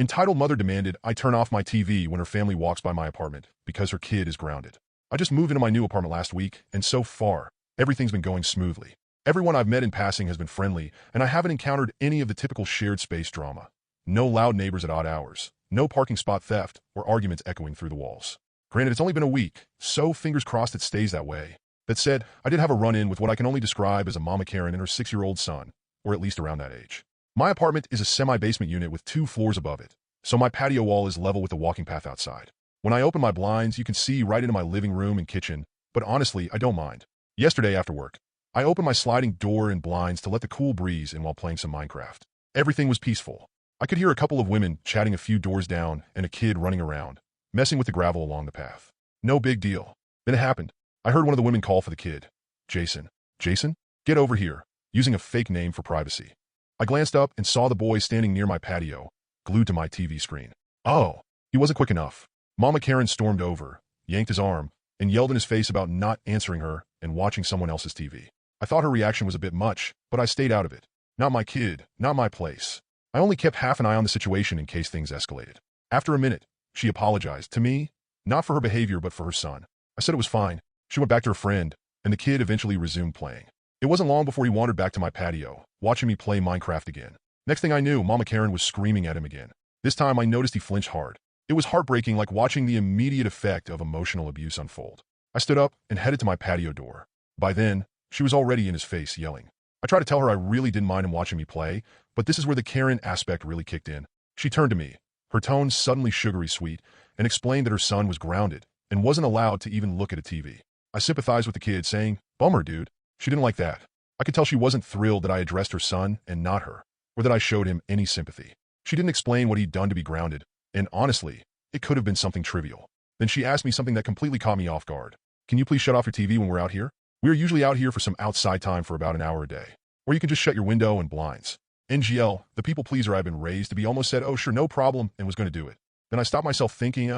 Entitled mother demanded I turn off my TV when her family walks by my apartment because her kid is grounded. I just moved into my new apartment last week, and so far, everything's been going smoothly. Everyone I've met in passing has been friendly, and I haven't encountered any of the typical shared space drama. No loud neighbors at odd hours, no parking spot theft, or arguments echoing through the walls. Granted, it's only been a week, so fingers crossed it stays that way. That said, I did have a run-in with what I can only describe as a Mama Karen and her 6-year-old son, or at least around that age. My apartment is a semi-basement unit with 2 floors above it, so my patio wall is level with the walking path outside. When I open my blinds, you can see right into my living room and kitchen, but honestly, I don't mind. Yesterday after work, I opened my sliding door and blinds to let the cool breeze in while playing some Minecraft. Everything was peaceful. I could hear a couple of women chatting a few doors down and a kid running around, messing with the gravel along the path. No big deal. Then it happened. I heard one of the women call for the kid. Jason. Jason? Get over here, using a fake name for privacy. I glanced up and saw the boy standing near my patio, glued to my TV screen. Oh, he wasn't quick enough. Mama Karen stormed over, yanked his arm, and yelled in his face about not answering her and watching someone else's TV. I thought her reaction was a bit much, but I stayed out of it. Not my kid, not my place. I only kept half an eye on the situation in case things escalated. After a minute, she apologized to me, not for her behavior but for her son. I said it was fine. She went back to her friend, and the kid eventually resumed playing. It wasn't long before he wandered back to my patio, watching me play Minecraft again. Next thing I knew, Mama Karen was screaming at him again. This time I noticed he flinched hard. It was heartbreaking, like watching the immediate effect of emotional abuse unfold. I stood up and headed to my patio door. By then, she was already in his face, yelling. I tried to tell her I really didn't mind him watching me play, but this is where the Karen aspect really kicked in. She turned to me, her tone suddenly sugary sweet, and explained that her son was grounded and wasn't allowed to even look at a TV. I sympathized with the kid, saying, "Bummer, dude." She didn't like that. I could tell she wasn't thrilled that I addressed her son and not her, or that I showed him any sympathy. She didn't explain what he'd done to be grounded, and honestly, it could have been something trivial. Then she asked me something that completely caught me off guard. "Can you please shut off your TV when we're out here? We are usually out here for some outside time for about an hour a day. Or you can just shut your window and blinds." NGL, the people pleaser I've been raised to be, almost said, "Oh sure, no problem," and was going to do it. Then I stopped myself thinking,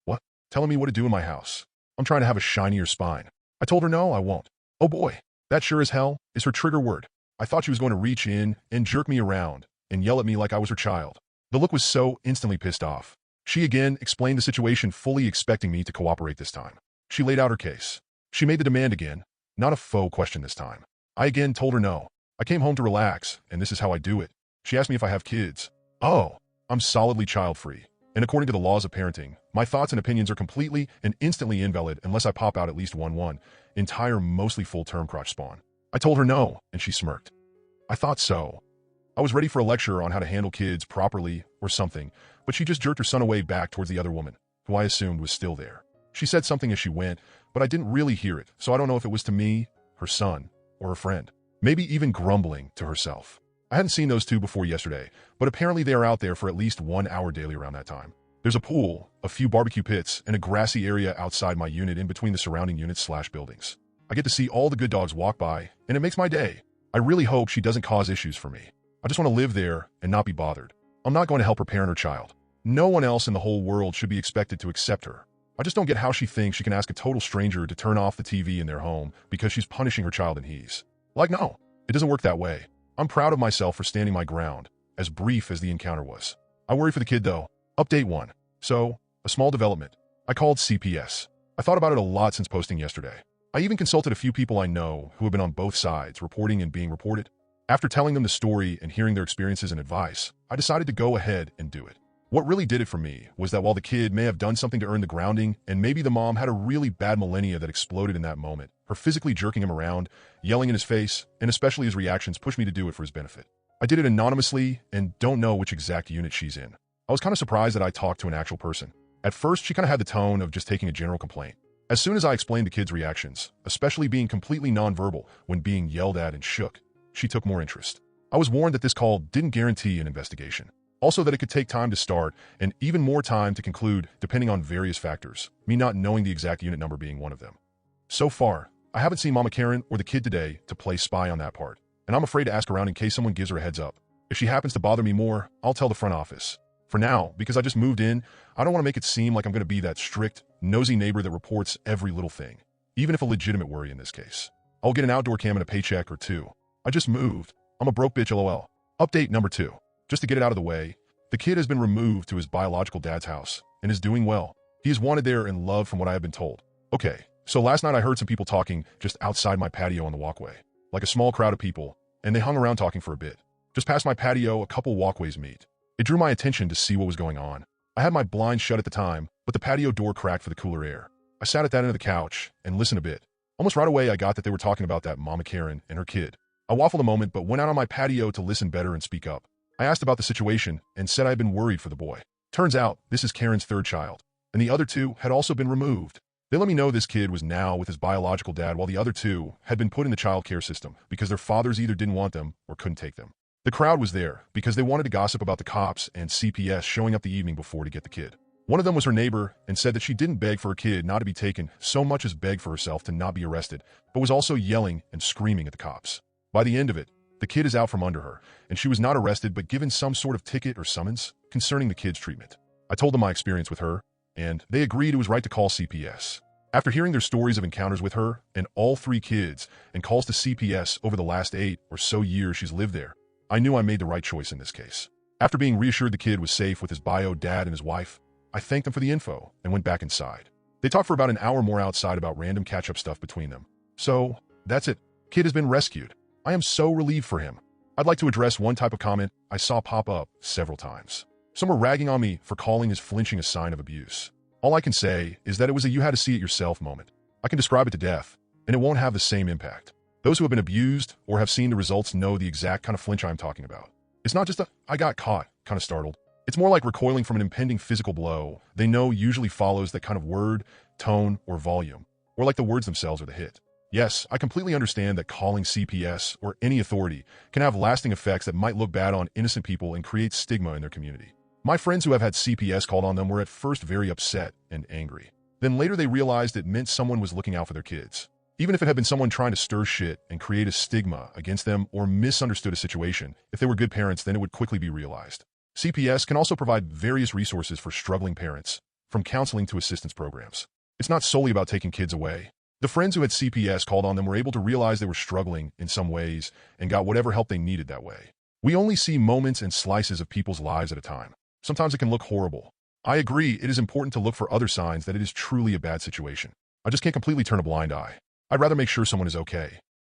what? Telling me what to do in my house? I'm trying to have a shinier spine. I told her no, I won't. Oh boy, that sure as hell is her trigger word. I thought she was going to reach in and jerk me around and yell at me like I was her child. The look was so instantly pissed off. She again explained the situation, fully expecting me to cooperate this time. She laid out her case. She made the demand again, not a faux question this time. I again told her no. I came home to relax, and this is how I do it. She asked me if I have kids. Oh, I'm solidly child-free. And according to the laws of parenting, my thoughts and opinions are completely and instantly invalid unless I pop out at least one entire mostly full-term crotch spawn. I told her no, and she smirked. I thought so. I was ready for a lecture on how to handle kids properly or something, but she just jerked her son away back towards the other woman, who I assumed was still there. She said something as she went, but I didn't really hear it, so I don't know if it was to me, her son, or her friend. Maybe even grumbling to herself. I hadn't seen those two before yesterday, but apparently they are out there for at least 1 hour daily around that time. There's a pool, a few barbecue pits, and a grassy area outside my unit in between the surrounding units/buildings. I get to see all the good dogs walk by, and it makes my day. I really hope she doesn't cause issues for me. I just want to live there and not be bothered. I'm not going to help her parent her child. No one else in the whole world should be expected to accept her. I just don't get how she thinks she can ask a total stranger to turn off the TV in their home because she's punishing her child and he's. Like, no, it doesn't work that way. I'm proud of myself for standing my ground, as brief as the encounter was. I worry for the kid though. Update 1. So, a small development. I called CPS. I thought about it a lot since posting yesterday. I even consulted a few people I know who have been on both sides, reporting and being reported. After telling them the story and hearing their experiences and advice, I decided to go ahead and do it. What really did it for me was that while the kid may have done something to earn the grounding, and maybe the mom had a really bad millennia that exploded in that moment, her physically jerking him around, yelling in his face, and especially his reactions pushed me to do it for his benefit. I did it anonymously and don't know which exact unit she's in. I was kind of surprised that I talked to an actual person. At first, she kind of had the tone of just taking a general complaint. As soon as I explained the kid's reactions, especially being completely nonverbal when being yelled at and shook, she took more interest. I was warned that this call didn't guarantee an investigation. Also that it could take time to start and even more time to conclude depending on various factors, me not knowing the exact unit number being one of them. So far, I haven't seen Mama Karen or the kid today to play spy on that part, and I'm afraid to ask around in case someone gives her a heads up. If she happens to bother me more, I'll tell the front office. For now, because I just moved in, I don't want to make it seem like I'm going to be that strict, nosy neighbor that reports every little thing, even if a legitimate worry in this case. I'll get an outdoor cam and a paycheck or two. I just moved. I'm a broke bitch, lol. Update number 2. Just to get it out of the way, The kid has been removed to his biological dad's house and is doing well. He is wanted there and loved from what I have been told. Okay, so last night I heard some people talking just outside my patio on the walkway, like a small crowd of people, and they hung around talking for a bit. Just past my patio, a couple walkways meet. It drew my attention to see what was going on. I had my blinds shut at the time, but the patio door cracked for the cooler air. I sat at that end of the couch and listened a bit. Almost right away, I got that they were talking about that Mama Karen and her kid. I waffled a moment, but went out on my patio to listen better and speak up. I asked about the situation and said I had been worried for the boy. Turns out, this is Karen's third child, and the other two had also been removed. They let me know this kid was now with his biological dad while the other two had been put in the child care system because their fathers either didn't want them or couldn't take them. The crowd was there because they wanted to gossip about the cops and CPS showing up the evening before to get the kid. One of them was her neighbor and said that she didn't beg for her kid not to be taken so much as beg for herself to not be arrested, but was also yelling and screaming at the cops. By the end of it, the kid is out from under her, and she was not arrested but given some sort of ticket or summons concerning the kid's treatment. I told them my experience with her, and they agreed it was right to call CPS. After hearing their stories of encounters with her and all three kids and calls to CPS over the last 8 or so years she's lived there, I knew I made the right choice in this case. After being reassured the kid was safe with his bio dad and his wife, I thanked them for the info and went back inside. They talked for about an hour more outside about random catch-up stuff between them. So, that's it. Kid has been rescued. I am so relieved for him. I'd like to address one type of comment I saw pop up several times. Some were ragging on me for calling his flinching a sign of abuse. All I can say is that it was a you had to see it yourself moment. I can describe it to death, and it won't have the same impact. Those who have been abused or have seen the results know the exact kind of flinch I'm talking about. It's not just a I got caught kind of startled. It's more like recoiling from an impending physical blow they know usually follows that kind of word, tone, or volume, or like the words themselves are the hit. Yes, I completely understand that calling CPS or any authority can have lasting effects that might look bad on innocent people and create stigma in their community. My friends who have had CPS called on them were at first very upset and angry. Then later they realized it meant someone was looking out for their kids. Even if it had been someone trying to stir shit and create a stigma against them or misunderstood a situation, if they were good parents, then it would quickly be realized. CPS can also provide various resources for struggling parents, from counseling to assistance programs. It's not solely about taking kids away. The friends who had CPS called on them were able to realize they were struggling in some ways and got whatever help they needed that way. We only see moments and slices of people's lives at a time. Sometimes it can look horrible. I agree it is important to look for other signs that it is truly a bad situation. I just can't completely turn a blind eye. I'd rather make sure someone is okay.